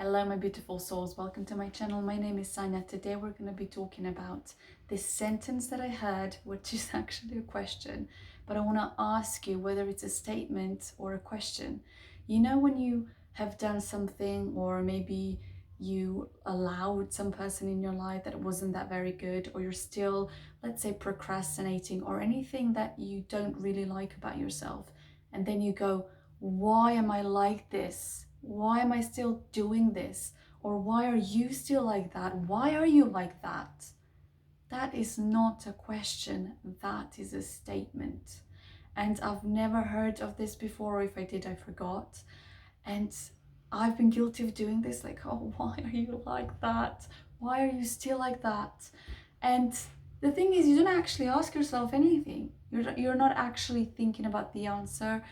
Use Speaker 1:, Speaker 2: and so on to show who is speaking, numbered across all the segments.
Speaker 1: Hello my beautiful souls, welcome to my channel. My name is Sanja. Today we're going to be talking about this sentence that I heard, which is actually a question, but I want to ask you whether it's a statement or a question. You know, when you have done something, or maybe you allowed some person in your life that wasn't that very good, or you're still, let's say, procrastinating, or anything that you don't really like about yourself, and then you go, why am I like this? Why am I still doing this? Or why are you still like that? Why are you like that? That is not a question, that is a statement. And I've never heard of this before, or if I did, I forgot. And I've been guilty of doing this, like, oh, why are you like that? Why are you still like that? And the thing is, you don't actually ask yourself anything. You're not actually thinking about the answer.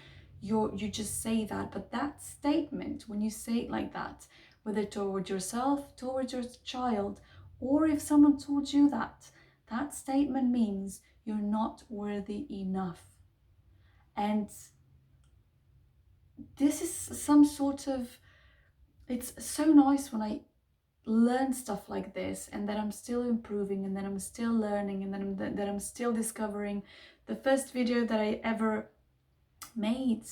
Speaker 1: You just say that. But that statement, when you say it like that, whether towards yourself, towards your child, or if someone told you that, that statement means you're not worthy enough. And this is some sort of, it's so nice when I learn stuff like this, and that I'm still improving, and that I'm still learning, and that I'm still discovering. The first video that I ever made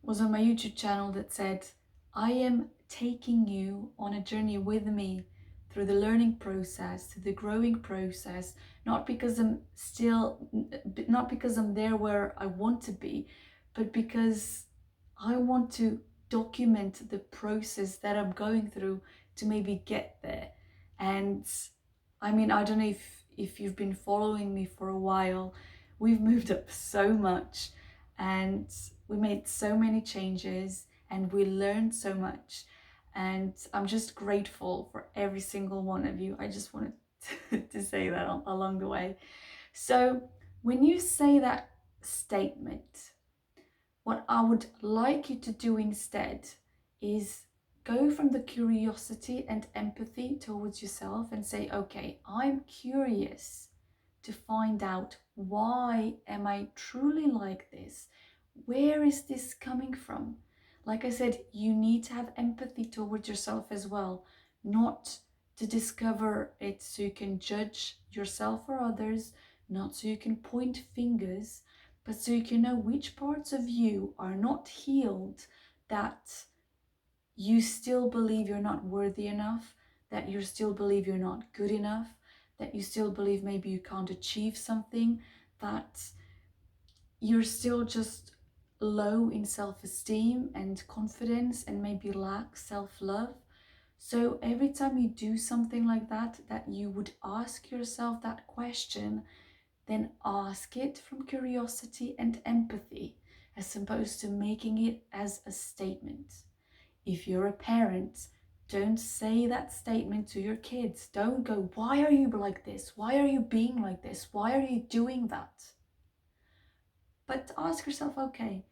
Speaker 1: was on my YouTube channel that said, I am taking you on a journey with me through the learning process, through the growing process, not because I'm there where I want to be, but because I want to document the process that I'm going through to maybe get there. And I mean, I don't know if you've been following me for a while, we've moved up so much, and we made so many changes, and we learned so much, and I'm just grateful for every single one of you. I just wanted to say that along the way. So when you say that statement, what I would like you to do instead is go from the curiosity and empathy towards yourself and say, okay, I'm curious to find out, why am I truly like this? Where is this coming from? Like I said, you need to have empathy towards yourself as well, not to discover it so you can judge yourself or others, not so you can point fingers, but so you can know which parts of you are not healed, that you still believe you're not worthy enough, that you still believe you're not good enough, that you still believe maybe you can't achieve something, that you're still just low in self-esteem and confidence, and maybe lack self-love. So every time you do something like that, that you would ask yourself that question, then ask it from curiosity and empathy, as opposed to making it as a statement. If you're a parent, don't say that statement to your kids. Don't go, why are you like this? Why are you being like this? Why are you doing that? But ask yourself, okay,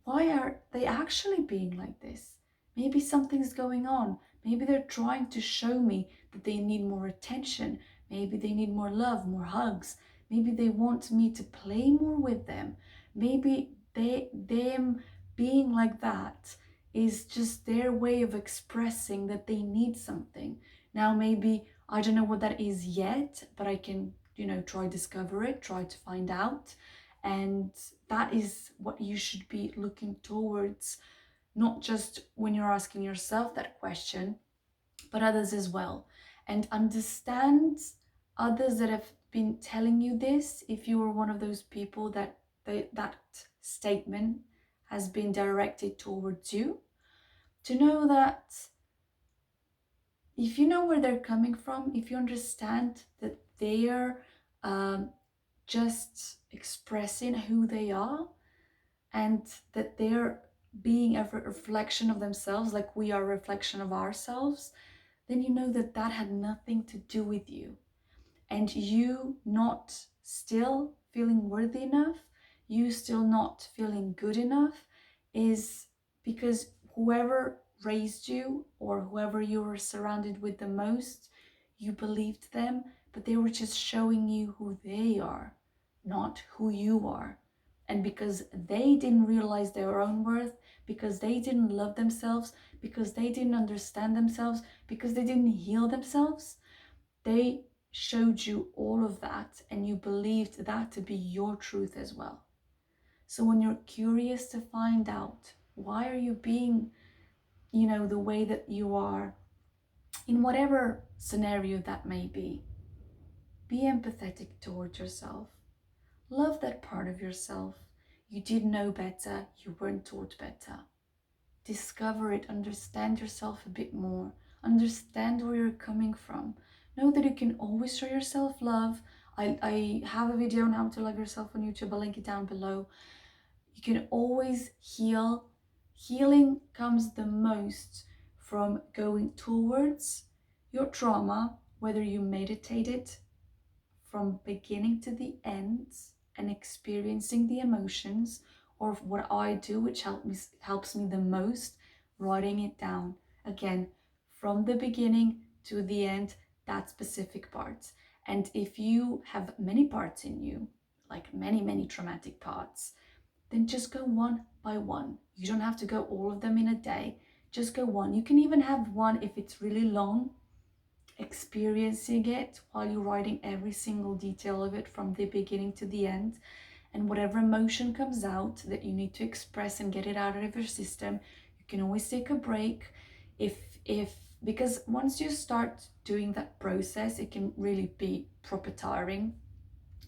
Speaker 1: why are they actually being like this? Maybe something's going on. Maybe they're trying to show me that they need more attention. Maybe they need more love, more hugs. Maybe they want me to play more with them. Maybe them being like that is just their way of expressing that they need something. Now, maybe I don't know what that is yet, but I can, try discover it, try to find out. And that is what you should be looking towards, not just when you're asking yourself that question, but others as well. And understand others that have been telling you this, if you are one of those people that that statement has been directed towards you, to know that if you know where they're coming from, if you understand that they are just expressing who they are, and that they're being a reflection of themselves, like we are a reflection of ourselves, then you know that that had nothing to do with you. And you not still feeling worthy enough, you still not feeling good enough, is because whoever raised you, or whoever you were surrounded with the most, you believed them, but they were just showing you who they are, not who you are. And because they didn't realize their own worth, because they didn't love themselves, because they didn't understand themselves, because they didn't heal themselves, they showed you all of that and you believed that to be your truth as well. So when you're curious to find out why are you being, the way that you are, in whatever scenario that may be empathetic towards yourself. Love that part of yourself. You did know better, you weren't taught better. Discover it, understand yourself a bit more, understand where you're coming from. Know that you can always show yourself love. I have a video on how to love yourself on YouTube, I'll link it down below. You can always heal. Healing comes the most from going towards your trauma, whether you meditate it from beginning to the end and experiencing the emotions, or what I do, which helps me the most, writing it down. Again, from the beginning to the end, that specific parts. And if you have many parts in you, like many traumatic parts, then just go one by one. You don't have to go all of them in a day. Just go one. You can even have one if it's really long, experiencing it while you're writing every single detail of it from the beginning to the end. And whatever emotion comes out that you need to express and get it out of your system, you can always take a break. If because once you start doing that process, it can really be proper tiring.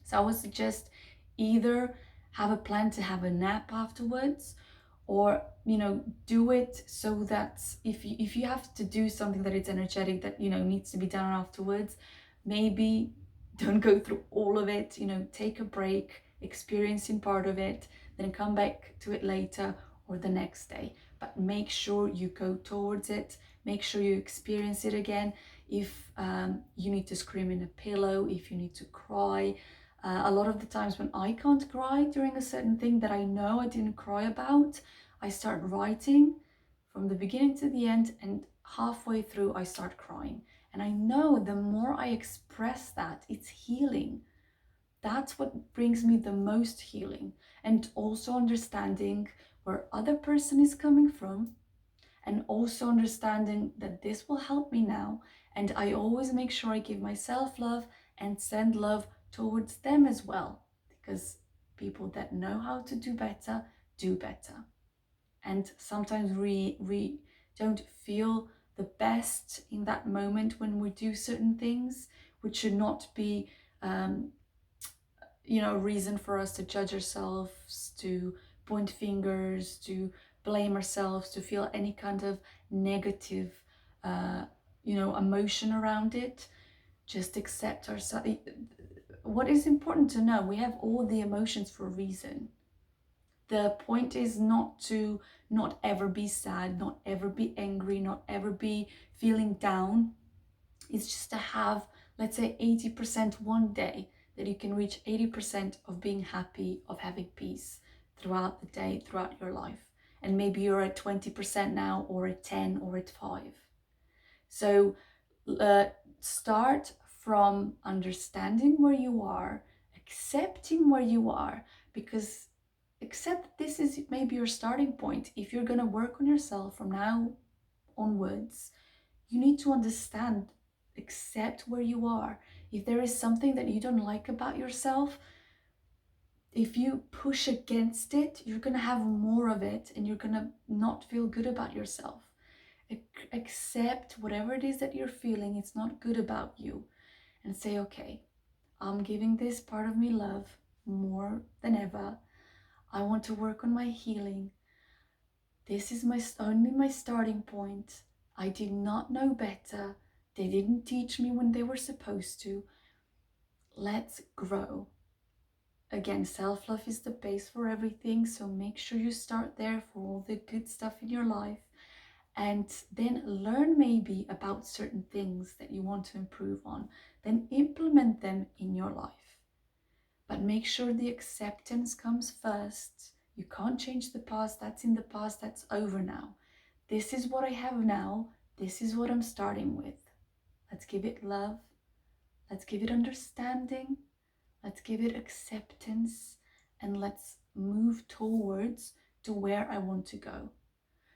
Speaker 1: So I would suggest either have a plan to have a nap afterwards, or do it so that if you have to do something that it's energetic, that needs to be done afterwards, maybe don't go through all of it. Take a break, experiencing part of it, then come back to it later or the next day, but make sure you go towards it. Make sure you experience it again. If you need to scream in a pillow, if you need to cry, a lot of the times when I can't cry during a certain thing that I know I didn't cry about, I start writing from the beginning to the end, and halfway through I start crying. And I know the more I express that, it's healing. That's what brings me the most healing. And also understanding where other person is coming from, and also understanding that this will help me now. And I always make sure I give myself love and send love towards them as well, because people that know how to do better do better. And sometimes we don't feel the best in that moment when we do certain things, which should not be a reason for us to judge ourselves, to point fingers, to blame ourselves, to feel any kind of negative emotion around it. Just accept ourselves. What is important to know, we have all the emotions for a reason. The point is not to not ever be sad, not ever be angry, not ever be feeling down. It's just to have, let's say, 80% one day, that you can reach 80% of being happy, of having peace throughout the day, throughout your life. And maybe you're at 20% now, or at 10, or at 5. So start from understanding where you are, accepting where you are, because accept that this is maybe your starting point. If you're going to work on yourself from now onwards, you need to understand, accept where you are. If there is something that you don't like about yourself, if you push against it, you're going to have more of it, and you're going to not feel good about yourself. Accept whatever it is that you're feeling, it's not good about you, and say, okay, I'm giving this part of me love more than ever. I want to work on my healing. This is only my starting point. I did not know better. They didn't teach me when they were supposed to. Let's grow. Again, self-love is the base for everything, so make sure you start there for all the good stuff in your life. And then learn maybe about certain things that you want to improve on. Then implement them in your life. But make sure the acceptance comes first. You can't change the past. That's in the past. That's over now. This is what I have now. This is what I'm starting with. Let's give it love. Let's give it understanding. Let's give it acceptance. And let's move towards to where I want to go.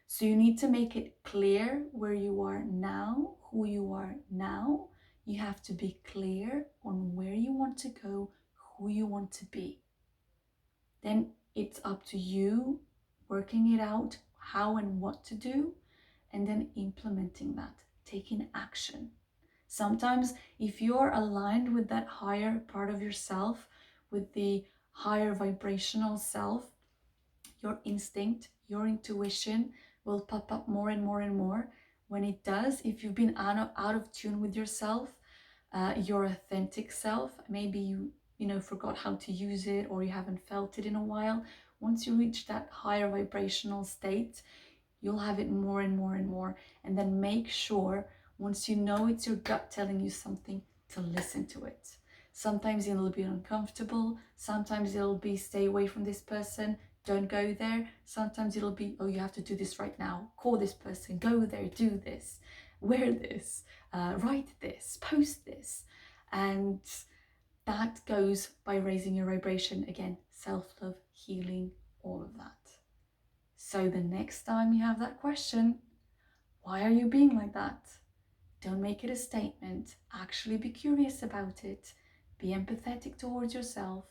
Speaker 1: So you need to make it clear where you are now, who you are now. You have to be clear on where you want to go, who you want to be. Then it's up to you working it out, how and what to do, and then implementing that, taking action. Sometimes if you're aligned with that higher part of yourself, with the higher vibrational self, your instinct, your intuition will pop up more and more and more. When it does, if you've been out of tune with yourself, your authentic self, maybe you forgot how to use it, or you haven't felt it in a while. Once you reach that higher vibrational state, you'll have it more and more and more. And then make sure, once you know it's your gut telling you something, to listen to it. Sometimes it'll be uncomfortable. Sometimes it'll be, stay away from this person, don't go there. Sometimes it'll be, oh, you have to do this right now. Call this person, go there, do this, wear this, write this, post this. And that goes by raising your vibration. Again, self-love, healing, all of that. So the next time you have that question, why are you being like that? Don't make it a statement. Actually be curious about it. Be empathetic towards yourself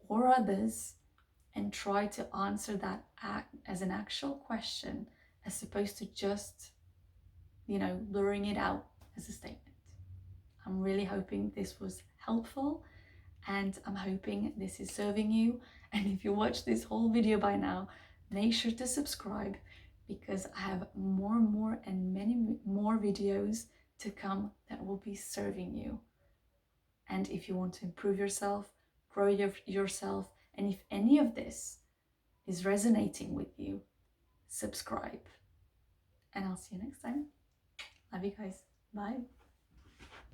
Speaker 1: or others, and try to answer that as an actual question, as opposed to just, luring it out as a statement. I'm really hoping this was helpful, and I'm hoping this is serving you. And if you watched this whole video by now, make sure to subscribe, because I have more and more and many more videos to come that will be serving you. And if you want to improve yourself, grow yourself, and if any of this is resonating with you, subscribe. And I'll see you next time. Love you guys. Bye.